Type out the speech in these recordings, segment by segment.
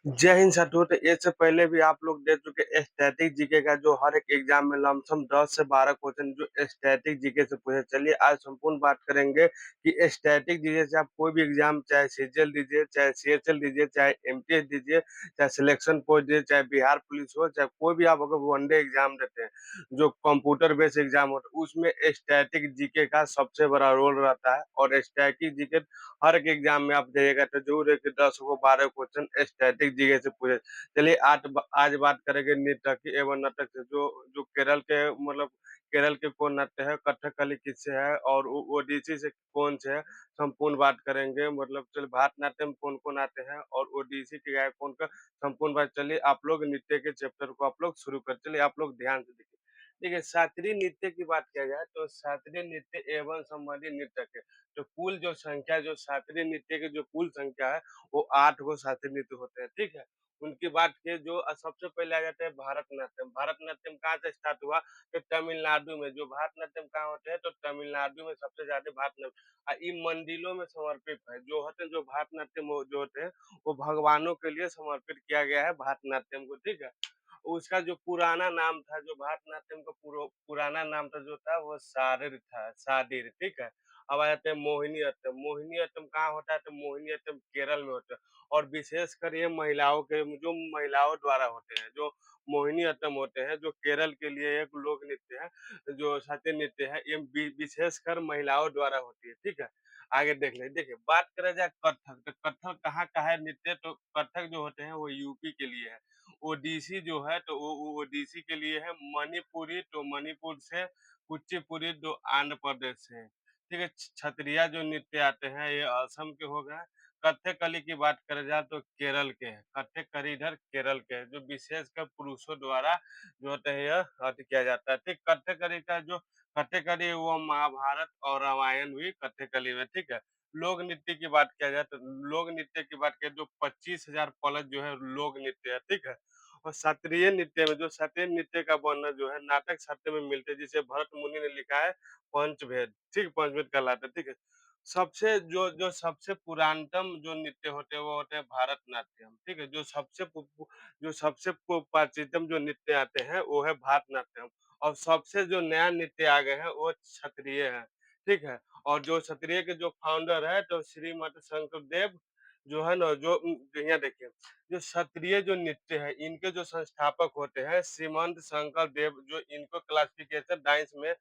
जय हिंद साथियों। तो इससे पहले भी आप लोग देख चुके स्टैटिक जीके का जो हर एक एग्जाम में लमसम 10 से 12 क्वेश्चन जो स्टैटिक जीके से पूछे। चलिए आज संपूर्ण बात करेंगे कि स्टैटिक जीके से आप कोई भी एग्जाम, चाहे सीजीएल दीजिए, चाहे सीएचएल दीजिए, चाहे एमटीएस दीजिए, चाहे सिलेक्शन पोस्ट दीजिए, चाहे बिहार पुलिस हो, चाहे कोई भी आप अगर वनडे एग्जाम देते हैं जो कंप्यूटर बेस्ड एग्जाम होता है, उसमें स्टैटिक जीके का सबसे बड़ा रोल रहता है। और स्टैटिक जीके हर एक एग्जाम में आप जाइएगा तो जरूर है कि 10 को 12 क्वेश्चन स्टैटिक जीके से पूछे। चलिए आज बात करेंगे नृत्य की एवं नाटक से। जो जो केरल के मतलब केरल के कौन नाट्य है, कथकली किससे है और ओडिसी से कौन से है, संपूर्ण बात करेंगे। मतलब चलिए भारतनाट्यम कौन कौन आते हैं और ओडिसी के गायक कौन का, संपूर्ण बात। चलिए आप लोग नृत्य के चैप्टर को आप लोग शुरू कर। चलिए आप लोग ध्यान से देखिए। देखिए शास्त्रीय नृत्य की बात किया जाए तो शास्त्रीय नृत्य एवं संबंधित नृत्य के तो कुल जो संख्या, जो शास्त्रीय नृत्य की जो कुल संख्या है वो 8 गो शास्त्रीय नृत्य होते हैं, ठीक है। उनकी बात की जो सबसे पहले आ जाते हैं भारतनाट्यम। भारतनाट्यम कहाँ से स्टार्ट हुआ? तो तमिलनाडु में। जो भारतनाट्यम कहाँ होते हैं? तो तमिलनाडु में सबसे ज्यादा भारतनाट्यम इन मंदिरों में समर्पित है। जो होते हैं, जो भारतनाट्यम जो होते हैं वो भगवानों के लिए समर्पित किया गया है भारतनाट्यम को, ठीक है। उसका जो पुराना नाम था, जो भारतनाट्यम का पुराना नाम था जो था वो सारिर था, सादिर, ठीक है। अब आ जाते हैं मोहिनी अट्टम। मोहिनी अट्टम कहाँ होता है? तो मोहिनी अट्टम केरल में होता है। और विशेषकर ये महिलाओं के, जो महिलाओं द्वारा होते हैं, जो मोहिनी अट्टम होते हैं, जो केरल के लिए एक लोक नृत्य है, जो शास्त्रीय नृत्य है, ये विशेषकर महिलाओं द्वारा होती है, ठीक है। आगे देख ले। देखिए बात करें जाए कथक, तो कथक कहाँ का है नृत्य? तो कथक जो होते हैं वो यूपी के लिए है। ओडिसी जो है तो वो ओडिसी के लिए है। मणिपुरी तो मणिपुर से। कुचिपुड़ी जो आंध्र प्रदेश से है, ठीक है। छतरिया जो नृत्य आते हैं ये असम के हो गए। कथकली की बात करें जाए तो केरल के हैं। कथकली इधर केरल के है, जो विशेषकर पुरुषों द्वारा जो होते हैं यह अति किया जाता है, ठीक। कथकली का जो कथकली वो महाभारत और रामायण भी कथकली में, ठीक है। लोक नृत्य की बात किया जाए तो लोक नृत्य की बात करें जो 25,000 पलक जो है लोक नृत्य है, ठीक है। और शास्त्रीय नृत्य में, जो शास्त्रीय नृत्य का वर्णन जो है नाटक शास्त्र में मिलते हैं, जिसे भरत मुनि ने लिखा है पंचभेद, ठीक। पंचभेद कहलाता है, ठीक है। सबसे जो जो सबसे पुरातनतम जो नृत्य होते हैं वो होते हैं भारतनाट्यम, ठीक है। जो सबसे प्राचीनतम जो नृत्य आते हैं वो है भारतनाट्यम। और सबसे जो नया नृत्य आ गए हैं वो क्षत्रिय है, ठीक है। और जो क्षत्रिय के जो फाउंडर है तो श्रीमद शंकरदेव जो है ना, जो यहाँ देखिए, जो क्षत्रिय जो नृत्य है इनके जो संस्थापक होते हैं श्रीमंत शंकर देव। जो इनको क्लासिफिकेशन डांस में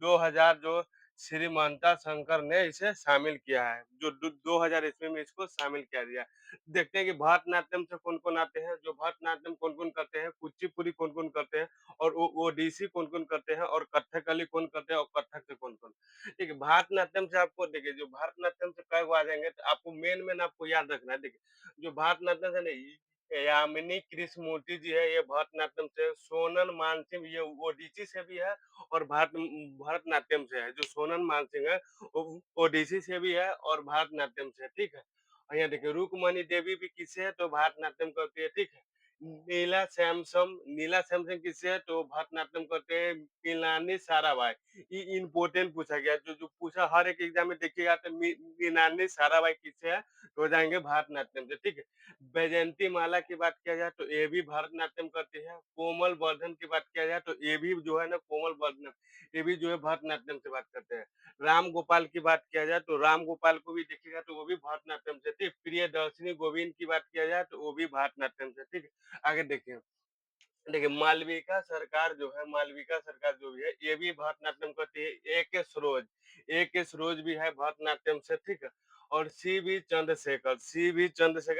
2000 जो श्रीमंता शंकर ने इसे शामिल किया है, जो 2000 ईस्वी में इसको शामिल किया गया। देखते हैं कि भरतनाट्यम से कौन कौन आते हैं, जो भरतनाट्यम कौन कौन करते हैं, कुचिपुड़ी कौन कौन करते हैं, और ओडिसी कौन कौन करते हैं, और कथकली कौन करते हैं, और कथक से कौन कौन। ठीक है, भारतनाट्यम से आपको देखिए, जो भारतनाट्यम से कई गो आ जाएंगे तो आपको मेन आपको याद रखना है। देखिए जो भारतनाट्यम से नहीं, यामिनी कृष्णमूर्ति जी है, ये भरतनाट्यम से। सोनल मानसिंह ये ओडिसी से भी है और भरतनाट्यम से है। जो सोनल मानसिंह है वो ओडिसी से भी है और भरतनाट्यम से, ठीक है। और यहाँ देखिए रुक्मणी देवी भी किससे है? तो भरतनाट्यम करती है, ठीक है। नीला सैमसंग किससे है? तो भरतनाट्यम करते हैं। मिलानी साराभाई, ये इम्पोर्टेंट पूछा गया, जो जो पूछा हर एक एग्जाम में देखिएगा तो मीनानी साराभाई किससे है? तो हो जाएंगे भरतनाट्यम से, ठीक है। बैजयंती माला की बात किया जाए तो ये भी भरतनाट्यम करती है। कोमल वर्धन की बात किया जाए तो ये भी जो है ना कोमल वर्धन, ये भी जो है भरतनाट्यम से बात करते हैं। राम गोपाल की बात किया जाए तो राम गोपाल को भी देखिएगा तो वो भी भरतनाट्यम से, ठीक। प्रियदर्शनी गोविंद की बात किया जाए तो वो भी भरतनाट्यम से, ठीक है। आगे देखिए। देखिए मालविका सरकार जो भी है ये भी भरतनाट्यम करती है। ए के सरोज भी है भरतनाट्यम से, ठीक है। और सी भी चंद्रशेखर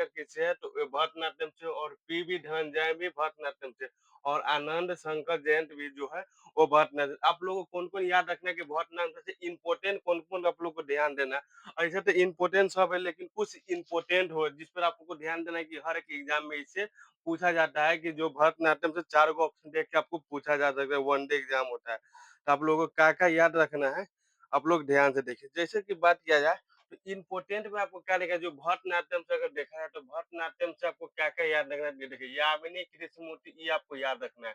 किससे है? तो ये भरतनाट्यम से। और पी भी धनंजय भी भरतनाट्यम से। और आनंद शंकर जयंत भी जो है वो भरतनाट्यम। आप लोगों को कौन कौन याद रखना है कि भरतनाट्यम से इम्पोर्टेंट कौन कौन आप लोग को ध्यान देना है। ऐसे तो इम्पोर्टेंट सब है लेकिन कुछ इम्पोर्टेंट हो जिस पर आपको ध्यान देना है कि हर एक एग्जाम में इससे पूछा जाता है, कि जो भरतनाट्यम से 4 गो ऑप्शन देख के आपको पूछा जा सकता है, वनडे एग्जाम होता है। तो आप लोगों को क्या-क्या याद रखना है, आप लोग ध्यान से देखिए। जैसे कि बात किया जाए तो इम्पोर्टेंट में आपको क्या लिखा है, जो भरतनाट्यम से अगर देखा जाए तो भरतनाट्यम से आपको क्या-क्या याद रखना है, ये देखिए यामिनी कृष्णमूर्ति ये आपको याद रखना है।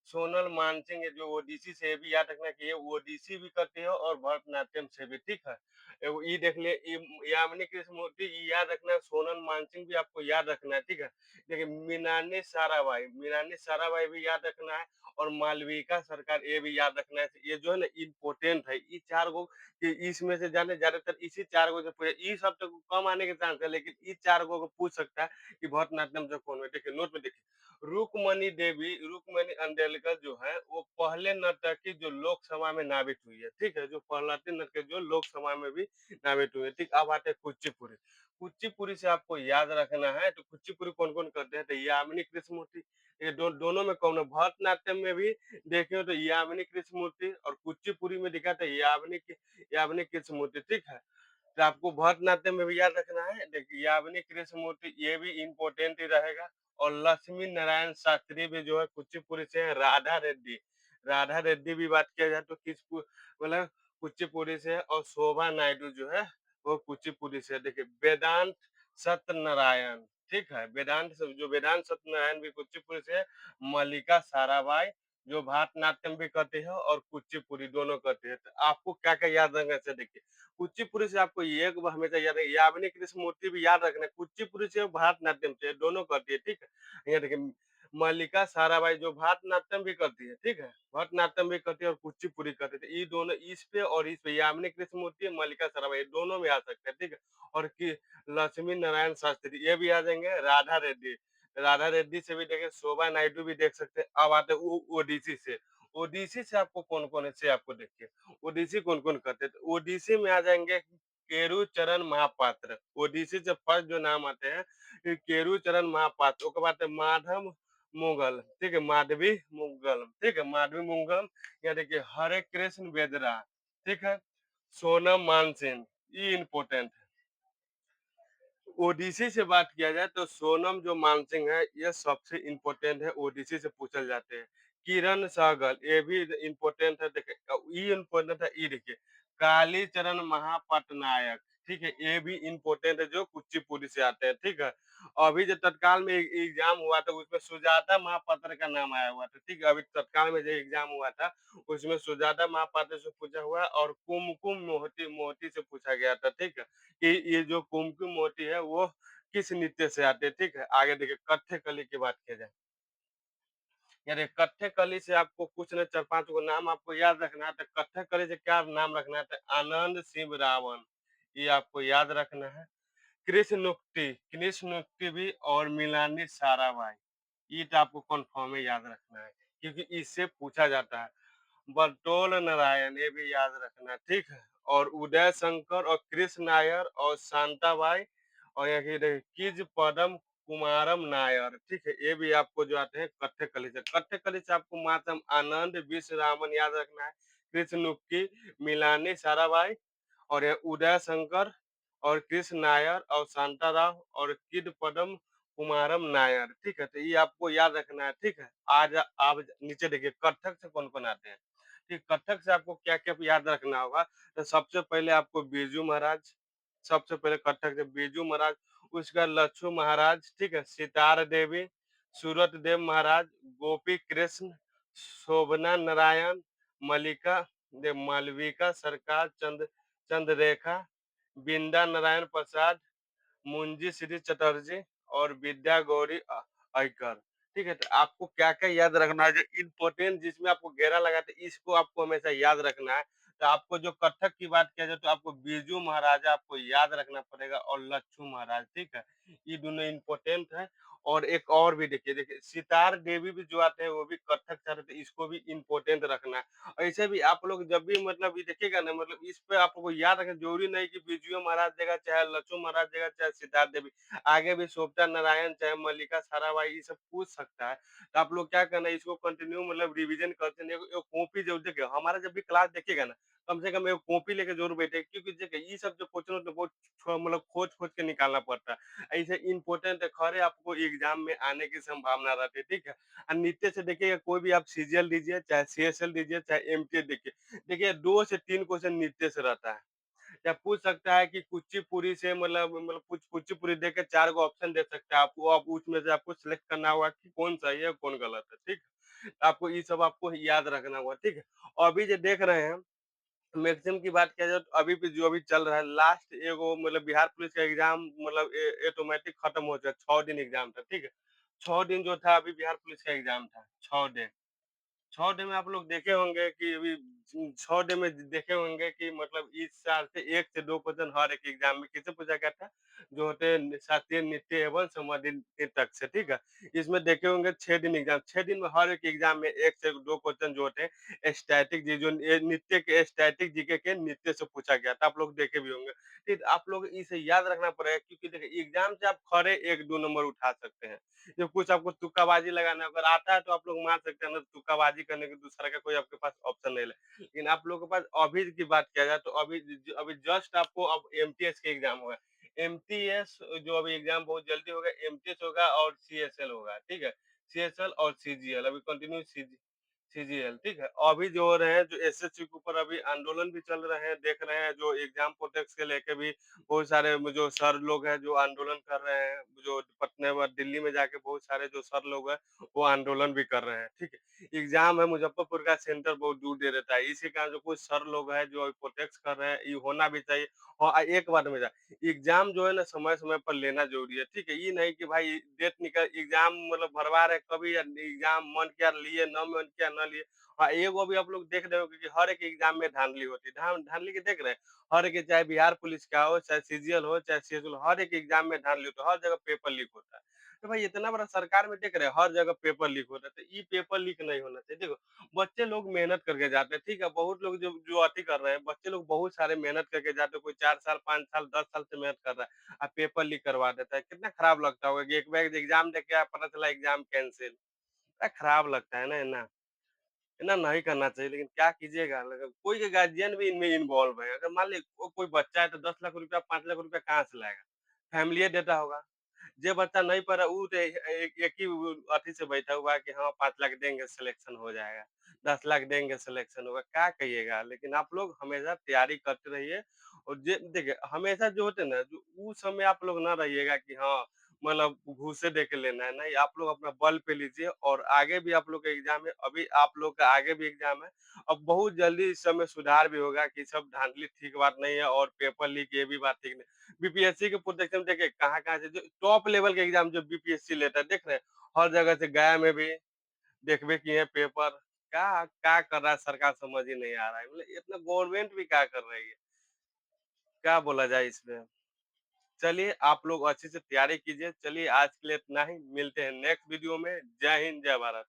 सोनल मानसिंह, ये जो ओडिसी से, ये भी याद रखना कि ये ओडिसी भी करती है और भरतनाट्यम से भी, ठीक है? एगो ई देख लिए, यामिनी कृष्णमूर्ति, ये याद रखना है, सोनल मानसिंह भी आपको याद रखना है, ठीक है? देखिए, मीनानी साराभाई भी याद रखना है, और मालविका सरकार, ये भी याद रखना है। ये जो है ना इम्पोर्टेंट है, ये 4 गो, कि इसमें से जाने ज़्यादातर इसी 4 गो से पूछे, ई सब तो कम आने के चांस है, लेकिन ई 4 गो को पूछ सकता है कि भरतनाट्यम से कौन है? देखिए, नोट में देखिए, रुक्मणी अंडेलकर जो है, वो पहले नर्तकी जो लोकसभा में नामित हुई है, ठीक है? जो पहलौती नर्तकी जो लोकसभा में भी नामित हुई है, ठीक? अब आते हैं कुचिपुड़ी। कुचिपुड़ी से आपको याद रखना है, तो कुचिपुड़ी कौन-कौन करते हैं? तो यामिनी कृष्णमूर्ति, ये दोनों में कौन है? भरतनाट्यम में भी देखें तो यामिनी कृष्णमूर्ति, और कुचिपुड़ी में दिखा था यामिनी कृष्णमूर्ति, ठीक है? तो आपको भरतनाट्यम में भी याद रखना है। देखिए, यामिनी कृष्णमूर्ति, ये भी इम्पोर्टेंट ही रहेगा, और लक्ष्मी नारायण शास्त्री भी जो है कुचिपुड़ी से है। राधा रेड्डी भी बात किया जाए तो मतलब कुचिपुड़ी से है, और शोभा नायडू जो है वो कुचिपुड़ी से है। देखिए, वेदांत सत्यनारायण, ठीक है? वेदांत सत्यनारायण भी कुचिपुड़ी से है। मल्लिका साराभाई जो भरतनाट्यम भी करती है और कुचिपुड़ी दोनों करती है। तो आपको क्या-क्या याद रखना चाहिए? देखिए, कुचिपुड़ी से आपको ये एक बार हमेशा याद रखिए, यामिनी कृष्णमूर्ति भी याद रखना है, कुचिपुड़ी से और भरतनाट्यम से, दोनों करती है, ठीक है? ये देखिए, मल्लिका साराभाई जो भरतनाट्यम भी करती है, ठीक है? भरतनाट्यम भी करती है और कुचिपुड़ी करती है। तो ये दोनों इस पे और इस पे, यामिनी कृष्णमूर्ति, मल्लिका साराभाई, ये दोनों में आ सकते हैं, ठीक है? और कि लक्ष्मी नारायण शास्त्री, ये भी आ जाएँगे। राधा रेड्डी से भी देखें, शोभा नायडू भी देख सकते हैं। अब आते हैं ओडिसी से। ओडिसी से आपको कौन-कौन है, से आपको देखिए, ओडिसी कौन-कौन करते हैं? तो ओडिसी में आ जाएँगे केशुचरण महापात्र। ओडिसी से फर्स्ट जो नाम आते हैं, ये केशुचरण महापात्र, ओकर बाद है माधव मुगल, ठीक है? माधवी मुगल, या देखिए हरे कृष्ण बेदरा, ठीक है? सोनम मानसिंह, ये इम्पोर्टेंट है। ओडिसी से बात किया जाए तो सोनम जो मानसिंह है, ये सबसे इम्पोर्टेंट है, ओडिसी से पूछल जाते हैं। किरण सहगल, ये भी इम्पोर्टेंट है। देखिए, ये इम्पोर्टेंट है, ये देखिए, कालीचरण महापटनायक, ठीक है? ये भी इम्पोर्टेंट है, जो कुचिपुड़ी से आते हैं, ठीक है? अभी जो तत्काल में एग्जाम हुआ था, उसमें सुजाता महापात्र का नाम आया हुआ था, ठीक है? अभी तत्काल में जो एग्जाम हुआ था, उसमें सुजाता महापात्र से पूछा हुआ, और कुमकुम मोहती मोहती से पूछा गया था, ठीक है? कि ये जो कुमकुम मोती है वो किस नृत्य से आते हैं, ठीक है? आगे देखिए, कथकली की बात किया जाए। यानी कथकली से आपको कुछ न 4-5 गो नाम आपको याद रखना है। तो कथकली से क्या नाम रखना है? तो आनंद सिंह रावण, ये आपको याद रखना है। कृष्ण नुक्ति भी, और मिलानी साराभाई, ये तो आपको कन्फर्म में याद रखना है, क्योंकि इससे पूछा जाता है। बटोल नारायण, ये भी याद रखना, ठीक है? और उदय शंकर और कृष्ण नायर और शांताबाई, और यहाँ की किज पदम कुमारम नायर, ठीक है? ये भी आपको जो आते हैं कथकली से। कथकली से आपको मातम आनंद विश्व रामन याद रखना है। कृष्ण नुक्की, मिलानी साराभाई, और ये उदय शंकर और कृष्ण नायर और शांताराव और किड पदम कुमारम नायर, ठीक है? तो ये आपको याद रखना है, ठीक है? आज आप नीचे देखिए, कथक से कौन-कौन आते हैं? ठीक, कथक से आपको क्या-क्या याद रखना होगा? तो सबसे पहले आपको बिरजू महाराज, सबसे पहले कथक से बिरजू महाराज, उसके बाद लच्छू महाराज, ठीक है? सितार देवी, सूरत देव महाराज, गोपी कृष्ण, शोभना नारायण, मल्लिका मालविका सरकार, चंद्ररेखा, बिंदा नारायण प्रसाद, मुंजी श्री चटर्जी, और विद्या गौरी अयकर, ठीक है? तो आपको क्या-क्या याद रखना है, जो इम्पोर्टेंट जिसमें आपको घेरा लगाते हैं, इसको आपको हमेशा याद रखना है। तो आपको जो कथक की बात किया जाए, तो आपको बिरजू महाराजा आपको याद रखना पड़ेगा, और लच्छू महाराज, ठीक है? ये दोनों इम्पोर्टेंट है। और एक और भी देखिए सितार देवी भी जो आते हैं, वो भी कथक से आते हैं, तो इसको भी इम्पोर्टेंट रखना है। ऐसे भी आप लोग जब भी मतलब ये देखिएगा ना, मतलब इस पे आपको याद रखना जरूरी नहीं कि बिरजू महाराज देगा, चाहे लच्छू महाराज देगा, चाहे सितार देवी, आगे भी शोभता नारायण, चाहे मल्लिका साराभाई, ये सब पूछ सकता है। तो आप लोग क्या करना है, इसको कंटिन्यू मतलब रिवीजन करते रहिए। एगो कॉपी जरूर देखिए, हमारा जब भी क्लास देखिएगा ना, कम से कम एगो कॉपी लेके जरूर बैठिए, क्योंकि देखिए ये सब जो क्वेश्चन होते हैं, बहुत मतलब खोज-खोज के निकालना पड़ता है। ऐसे इम्पोर्टेंट है, खड़े आपको एग्जाम में आने की संभावना रहती है, ठीक है? और नीचे से देखिएगा, कोई भी आप सीजीएल दीजिए, चाहे सीएसएल दीजिए, चाहे एमटीएस देखिए, देखिए 2 से 3 क्वेश्चन नृत्य से रहता है। या पूछ सकता है कि कुचिपुड़ी से मतलब कुछ कुचिपुड़ी दे के 4 गो ऑप्शन दे सकता है आपको, अब उसमें से आपको सिलेक्ट करना होगा कि कौन सही है, कौन गलत है, ठीक? आपको ये सब आपको याद रखना होगा, ठीक है? और अभी जो देख रहे हैं मैक्सिमम की बात किया जाए तो अभी भी जो अभी चल रहा है लास्ट एगो मतलब बिहार पुलिस का एग्ज़ाम मतलब ऑटोमेटिक खत्म हो गया, 6 दिन एग्ज़ाम था, ठीक है? 6 दिन जो था अभी बिहार पुलिस का एग्ज़ाम था, 6 डे। 6 डे में आप लोग देखे होंगे कि अभी 6 डे में देखे होंगे कि मतलब इस साल से 1 से 2 क्वेश्चन हर एक एग्ज़ाम में किससे पूछा गया था? जो होते हैं शास्त्रीय नृत्य एवं संवर्धित तक से, ठीक है? इसमें देखे होंगे 6 दिन एग्ज़ाम, 6 दिन में हर एक एग्ज़ाम में 1 से 2 क्वेश्चन जो होते हैं स्टैटिक जी जो ये नृत्य के स्टैटिक जीके के नृत्य से पूछा गया था, आप लोग देखे भी होंगे। फिर आप लोग इसे याद रखना पड़ेगा क्योंकि देखिए एग्ज़ाम से आप खड़े 1-2 नंबर उठा सकते हैं। जो कुछ आपको तुक्काबाजी लगाना है, अगर आता है तो आप लोग मार सकते हैं, ना तुक्काबाजी करने के दूसरा का कोई आपके पास ऑप्शन नहीं है। लेकिन आप लोगों के पास अभी की बात किया जाए तो अभी जस्ट आपको अब एमटीएस के एग्ज़ाम होगा। एमटीएस जो अभी एग्ज़ाम बहुत जल्दी होगा, एमटीएस होगा और सीएसएल होगा, ठीक है? सीएसएल और सीजीएल अभी कंटिन्यू सीजीएल ठीक है। अभी जो हो रहे हैं जो एसएससी के ऊपर अभी आंदोलन भी चल रहे हैं, देख रहे हैं जो एग्ज़ाम प्रोटेक्ट के लेके भी बहुत सारे जो सर लोग हैं जो आंदोलन कर रहे हैं, जो पटना व दिल्ली में जाके बहुत सारे जो सर लोग हैं, वो आंदोलन भी कर रहे हैं, ठीक है। एग्ज़ाम है मुज़फ्फरपुर का सेंटर बहुत दूर दे देता है, इसी कारण जो कुछ सर लोग हैं जो प्रोटेस्ट कर रहे हैं, ये होना भी चाहिए। और एक बात में एग्ज़ाम जो है ना समय-समय पर लेना ज़रूरी है, ठीक है? ये नहीं कि भाई डेट निकल एग्ज़ाम मतलब भरवा रहे कभी एग्ज़ाम मन किया लिए, ना मन किया ना लिए। एगो अभी आप लोग देख रहे होंगे कि हर एक एग्ज़ाम में धांधली होती है, धांधली के देख रहे हैं? हर एक चाहे बिहार पुलिस का हो, चाहे सीजीएल हो, चाहे सीएचएल हो, हर एक एग्ज़ाम में धांधली होता है, हर जगह पेपर लीक होता है। तो भाई इतना बड़ा सरकार में देख रहे हैं, हर जगह पेपर लीक हो रहा है, तो ये पेपर लीक नहीं होना चाहिए। देखो, बच्चे लोग मेहनत करके जाते हैं, ठीक है? बहुत लोग जो जो अति कर रहे हैं, बच्चे लोग बहुत सारे मेहनत करके जाते हैं, कोई 4 साल, 5 साल, 10 साल से मेहनत कर रहा है, पेपर लीक करवा देता है। कितना खराब लगता होगा कि एक बार एग्ज़ाम दे के आया, पता चला एग्ज़ाम कैंसल। कितना खराब लगता है ना? ना नहीं करना चाहिए, लेकिन क्या कीजिएगा कोई के गार्जियन भी इनमें इन्वॉल्व है। अगर मान लीजिए कोई बच्चा है तो 10 लाख रुपया, 5 लाख रुपया कहाँ से लाएगा? फैमिलिए देता होगा। जे बच्चा नहीं पढ़ा उ तो एक ही अथी से बैठा हुआ है कि हाँ 5 लाख देंगे सिलेक्शन हो जाएगा, 10 लाख देंगे सिलेक्शन होगा, क्या कहिएगा? लेकिन आप लोग हमेशा तैयारी करते रहिए और जे देखिए हमेशा जो होते हैं ना, जो उस समय आप लोग ना रहिएगा कि हाँ, मतलब घूसे दे के लेना है, नहीं आप लोग अपना बल पे लीजिए और आगे भी आप लोग का एग्ज़ाम है, अभी आप लोग का आगे भी एग्ज़ाम है। अब बहुत जल्दी इस समय सुधार भी होगा कि सब धांधली ठीक बात नहीं है और पेपर लीक ये भी बात ठीक नहीं। बीपीएससी के प्रोटेक्शन देखिए कहाँ-कहाँ से जो टॉप लेवल के एग्ज़ाम जो बीपीएससी लेता है, देख रहे हैं? हर जगह से गया में भी देखबे किए हैं पेपर। क्या कर रहा है सरकार समझ ही नहीं आ रहा है। मतलब इतना गवर्नमेंट भी क्या कर रही है? क्या बोला जाए इसमें? चलिए आप लोग अच्छे से तैयारी कीजिए। चलिए आज के लिए इतना ही, मिलते हैं नेक्स्ट वीडियो में। जय हिंद, जय भारत।